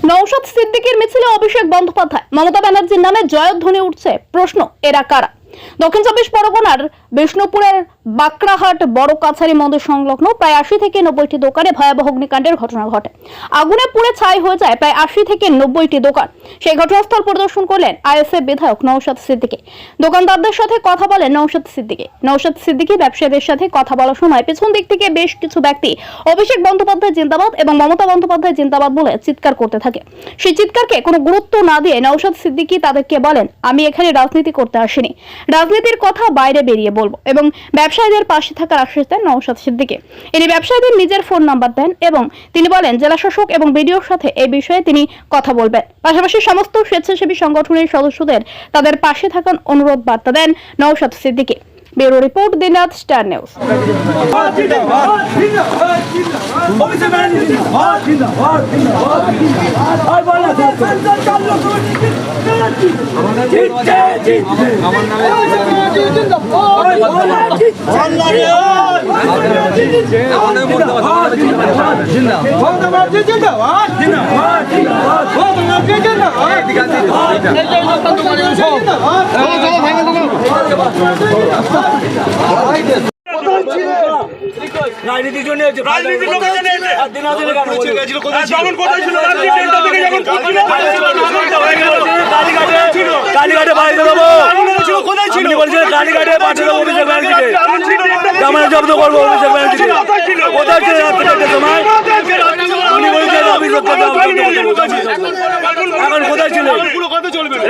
নওশাদ সিদ্দিকীর মিছিলে অভিষেক বন্দ্যোপাধ্যায়, মমতা ব্যানার্জির নামে জয়ধ্বনি উঠছে। প্রশ্ন, এরা কারা? দক্ষিণ ২৪ পরগনার বিষ্ণুপুরের বাকরাহাট বড় কাছারি মন্দির সংলগ্ন প্রায় ৮০ থেকে ৯০টি দোকানে ভয়াবহ অগ্নিকাণ্ডের ঘটনা ঘটে। আগুনে পুড়ে ছাই হয়ে যায় প্রায় ৮০ থেকে ৯০টি দোকান। সেই ঘটনাস্থল পরিদর্শন করলেন আইএসএফ বিধায়ক নওশাদ সিদ্দিকী। দোকানদারদের সাথে কথা বলেন নওশাদ সিদ্দিকী ব্যবসায়ীদের সাথে কথা বলার সময় পেছন দিক থেকে বেশ কিছু ব্যক্তি অভিষেক বন্দ্যোপাধ্যায় জিন্দাবাদ এবং মমতা বন্দ্যোপাধ্যায় জিন্দাবাদ বলে চিৎকার করতে থাকে। সেই চিৎকারকে কোনো গুরুত্ব না দিয়ে নওশাদ সিদ্দিকী তাদেরকে বলেন, আমি এখানে রাজনীতি করতে আসিনি, রাজনীতির কথা বাইরে বেরিয়ে বলবো, এবং ব্যবসায়ীদের পাশে থাকার আশ্বাস দেন নওশাদ সিদ্দিকী। ইনি ব্যবসায়ীদের নিজের ফোন নাম্বার দেন এবং তিনি বলেন জেলা শাসক এবং বিডিওর সাথে এই বিষয়ে তিনি কথা বলবেন। পাশাপাশি সমস্ত স্বেচ্ছাসেবী সংগঠনের সদস্যদের তাদের পাশে থাকার অনুরোধ বার্তা দেন নওশাদ সিদ্দিকী। ব্যুরো রিপোর্ট, দিনরাত স্টার নিউজ। রাজনীতির জন্য কালীঘাটে বাড়িতে দেবো, আপনি বলছেন কালীঘাটে পাঠিয়ে দেবো অভিষেক ব্যানার্জিকে, আমরা জব্দ করবো অভিষেক ব্যানার্জিকে। কোথায় ছিল রাত্রিটার সময়? উনি বলছেন এখন কোথায় ছিল?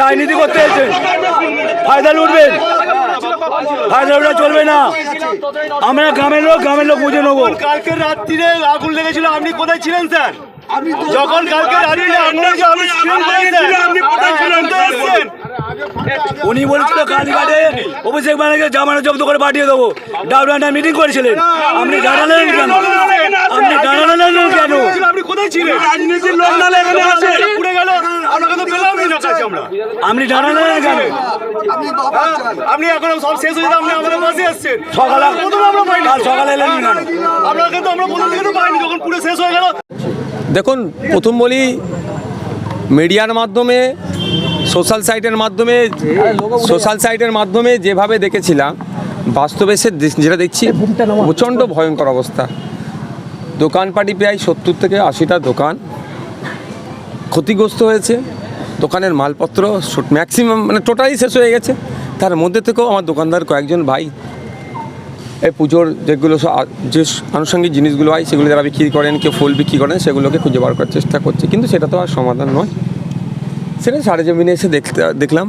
রাজনীতি করতে এসেছেন, ফায়দা লুটবেন, ফায়দা লুটা চলবে না। আমরা গ্রামের লোক বুঝে নেবো। কালকে রাত্রিরে আগুন লেগেছিল, আপনি কোথায় ছিলেন স্যার? যখন কালকে রাত্রিরে আগুন লেগেছিল উনি বলছিল কালীঘাটে অভিষেক ব্যানার্জিকে জামানত জব্দ করে পাঠিয়ে দেবো, ডাউন মিটিং করেছিলেন। আপনি জানালেন কেন? আপনি কোথায় ছিলেন? রাজনীতির লোক নালে এখানে আছে, পুড়ে গেল, আপনাকে তো পেলামই না কাছে আমরা। আপনি জানালেন কেন? আপনি এখন সব শেষ হয়ে আপনি আমাদের পাশে এসছেন। সকালে এলেন কেন? আপনাকে তো আমরা প্রথম থেকে তো পাইনি, যখন পুরো শেষ হয়ে গেল। দেখুন, প্রথম বলি, মিডিয়ার মাধ্যমে সোশ্যাল সাইটের মাধ্যমে যেভাবে দেখেছিলাম, বাস্তবে সে যেটা দেখছি প্রচণ্ড ভয়ঙ্কর অবস্থা। দোকানপাটি প্রায় ৭০ থেকে ৮০টা দোকান ক্ষতিগ্রস্ত হয়েছে। দোকানের মালপত্র ম্যাক্সিমাম টোটালি শেষ হয়ে গেছে। তার মধ্যে থেকেও আমার দোকানদার কয়েকজন ভাই এই পুজোর যেগুলো যে আনুষঙ্গিক জিনিসগুলো হয় সেগুলো যারা বিক্রি করেন, কেউ ফুল বিক্রি করেন, সেগুলোকে খুঁজে বার করার চেষ্টা করছে, কিন্তু সেটা তো আর সমাধান নয়। সেটা সরেজমিনে এসে দেখলাম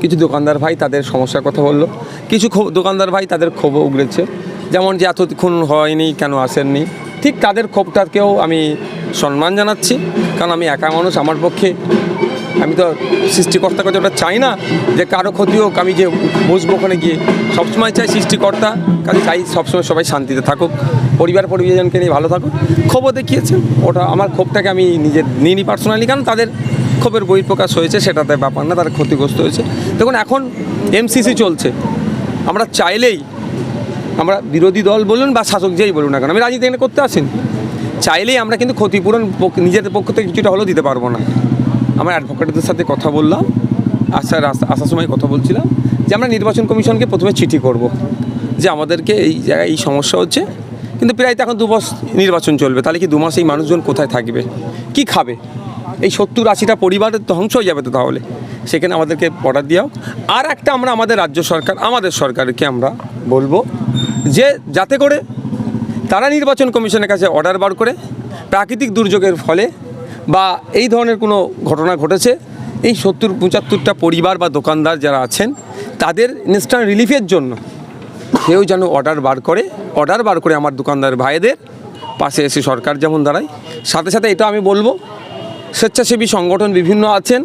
কিছু দোকানদার ভাই তাদের সমস্যার কথা বললো, কিছু দোকানদার ভাই তাদের ক্ষোভও উগড়েছে, যেমন যে এতক্ষণ হয়নি, কেন আসেননি। ঠিক তাদের ক্ষোভটাকেও আমি সম্মান জানাচ্ছি, কারণ আমি একা মানুষ, আমার পক্ষে আমি তো সৃষ্টিকর্তার কাছে ওটা চাই না যে কারো ক্ষতি হোক, আমি যে বসবো ওখানে গিয়ে। সবসময় চাই সৃষ্টিকর্তা কাছে চাই সবসময় সবাই শান্তিতে থাকুক, পরিবারজনকে নিয়ে ভালো থাকুক। ক্ষোভও দেখিয়েছেন, ওটা আমার ক্ষোভটাকে আমি নিজের নিইনি পার্সোনালি, কারণ তাদের ক্ষোভের বহিঃপ্রকাশ হয়েছে, সেটাতে ব্যাপার না, তারা ক্ষতিগ্রস্ত হয়েছে। দেখুন, এখন এমসিসি চলছে, আমরা চাইলেই, আমরা বিরোধী দল বলুন বা শাসক যেই বলুন না কেন, আমি রাজনীতি এখানে করতে আসেন, চাইলেই আমরা কিন্তু ক্ষতিপূরণ নিজেদের পক্ষ থেকে কিছুটা হলেও দিতে পারবো না। আমরা অ্যাডভোকেটদের সাথে কথা বললাম, আসার সময় কথা বলছিলাম যে আমরা নির্বাচন কমিশনকে প্রথমে চিঠি করব যে আমাদেরকে এই জায়গায় এই সমস্যা হচ্ছে, কিন্তু প্রায় তো এখন 2 মাস নির্বাচন চলবে, তাহলে কি 2 মাস এই মানুষজন কোথায় থাকবে, কি খাবে? এই 70-80টা পরিবারের ধ্বংস হয়ে যাবে তো। তাহলে সেখানে আমাদেরকে অর্ডার দেওয়া। আর একটা আমরা আমাদের রাজ্য সরকার, আমাদের সরকারকে আমরা বলবো যে যাতে করে তারা নির্বাচন কমিশনের কাছে অর্ডার বার করে প্রাকৃতিক দুর্যোগের ফলে বা এই ধরনের কোনো ঘটনা ঘটেছে, এই 70-75টা পরিবার বা দোকানদার যারা আছেন তাদের ইনস্ট্যান্ট রিলিফের জন্য কেউ যেন অর্ডার বার করে আমার দোকানদার ভাইদের পাশে এসে সরকার যেমন দাঁড়ায়। সাথে সাথে এটা আমি বলবো, স্বেচ্ছাসেবী সংগঠন বিভিন্ন আছেন,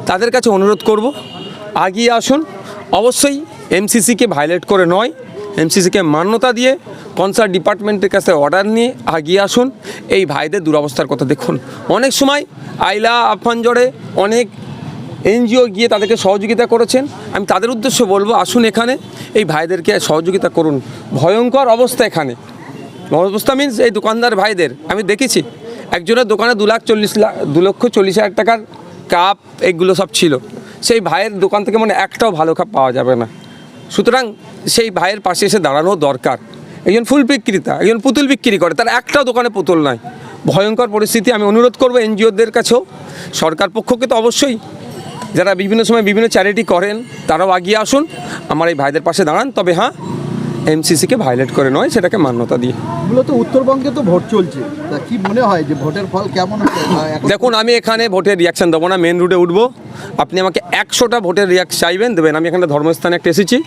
তাদের কাছে অনুরোধ করব, আগিয়ে আসুন। অবশ্যই এমসিসিকে ভায়োলেট করে নয়, এমসিসিকে মান্যতা দিয়ে কনসার্ন ডিপার্টমেন্টের কাছে অর্ডার নিয়ে আগিয়ে আসুন। এই ভাইদের দুরবস্থার কথা দেখুন। অনেক সময় আইলা আফানজড়ে অনেক এনজিও গিয়ে তাদেরকে সহযোগিতা করেছেন। আমি তাদের উদ্দেশ্যে বলবো, আসুন এখানে এই ভাইদেরকে সহযোগিতা করুন। ভয়ঙ্কর অবস্থা, এখানে অবস্থা মিনস এই দোকানদার ভাইদের আমি দেখেছি একজনের দোকানে 2,40,000 টাকার কাপ এগুলো সব ছিল। সেই ভাইয়ের দোকান থেকে মানে একটাও ভালো কাপ পাওয়া যাবে না। সুতরাং সেই ভাইয়ের পাশে এসে দাঁড়ানো দরকার। একজন ফুল বিক্রেতা, একজন পুতুল বিক্রি করে, তার একটাও দোকানে পুতুল নাই। ভয়ঙ্কর পরিস্থিতি। আমি অনুরোধ করবো এনজিওদের কাছেও, সরকার পক্ষকে তো অবশ্যই, যারা বিভিন্ন সময় বিভিন্ন চ্যারিটি করেন তারাও আগিয়ে আসুন, আমার এই ভাইদের পাশে দাঁড়ান। তবে হ্যাঁ, এমসিসিকে ভায়োলেট করে নয়, সেটাকে মান্যতা দিয়ে। মূলত উত্তরবঙ্গে তো ভোট চলছে, তা কি মনে হয় যে ভোটের ফল কেমন হবে? দেখুন, আমি এখানে ভোটের রিয়াকশান দেবো না, মেন রুটে উঠবো। আপনি আমাকে 100টা ভোটের চাইবেন, দেবেন। আমি এখানে ধর্মস্থানে একটা এসেছি,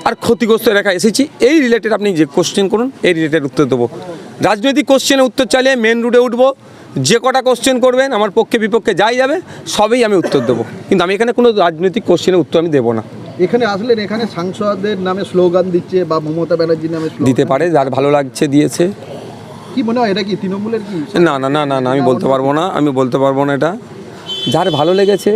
আর ক্ষতিগ্রস্ত এলাকায় এসেছি। এই রিলেটেড আপনি যে কোশ্চেন করুন, এই রিলেটেড উত্তর দেবো। রাজনৈতিক কোশ্চেনে উত্তর চাইলে মেন রুটে উঠবো। যে কটা কোশ্চেন করবেন, আমার পক্ষে বিপক্ষে যাই যাবে, সবই আমি উত্তর দেবো। কিন্তু আমি এখানে কোনো রাজনৈতিক কোশ্চেনের উত্তর আমি দেবো না। এখানে আসলেন, এখানে সাংসদের নামে স্লোগান দিচ্ছে বা মমতা ব্যানার্জির নামে দিতে পারে, যার ভালো লাগছে দিয়েছে। কি মনে হয় এটা কি তৃণমূলের কি? না না না না না, আমি বলতে পারবো না, এটা। যার ভালো লেগেছে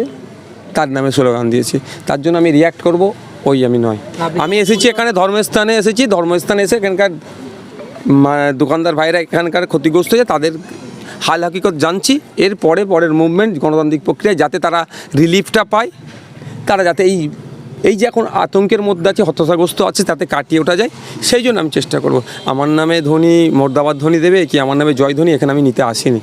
তার নামে স্লোগান দিয়েছি, তার জন্য আমি রিয়্যাক্ট করব, ওই আমি নয়। আমি এসেছি এখানে ধর্মস্থানে এসেছি, ধর্মস্থানে এসে এখানকার দোকানদার ভাইরা এখানকার ক্ষতিগ্রস্ত হয়েছে, তাদের হাল হাকিকত জানছি। এর পরের মুভমেন্ট গণতান্ত্রিক প্রক্রিয়ায় যাতে তারা রিলিফটা পায়, তারা যাতে এই যে এখন আতঙ্কের মধ্যে আছে, হতাশাগ্রস্ত আছে, তাতে কাটিয়ে ওঠা যায়, সেই জন্য আমি চেষ্টা করব। আমার নামে ধ্বনি, মোর্দাবাদ ধ্বনি দেবে কি আমার নামে জয় ধ্বনি, এখানে আমি নিতে আসিনি।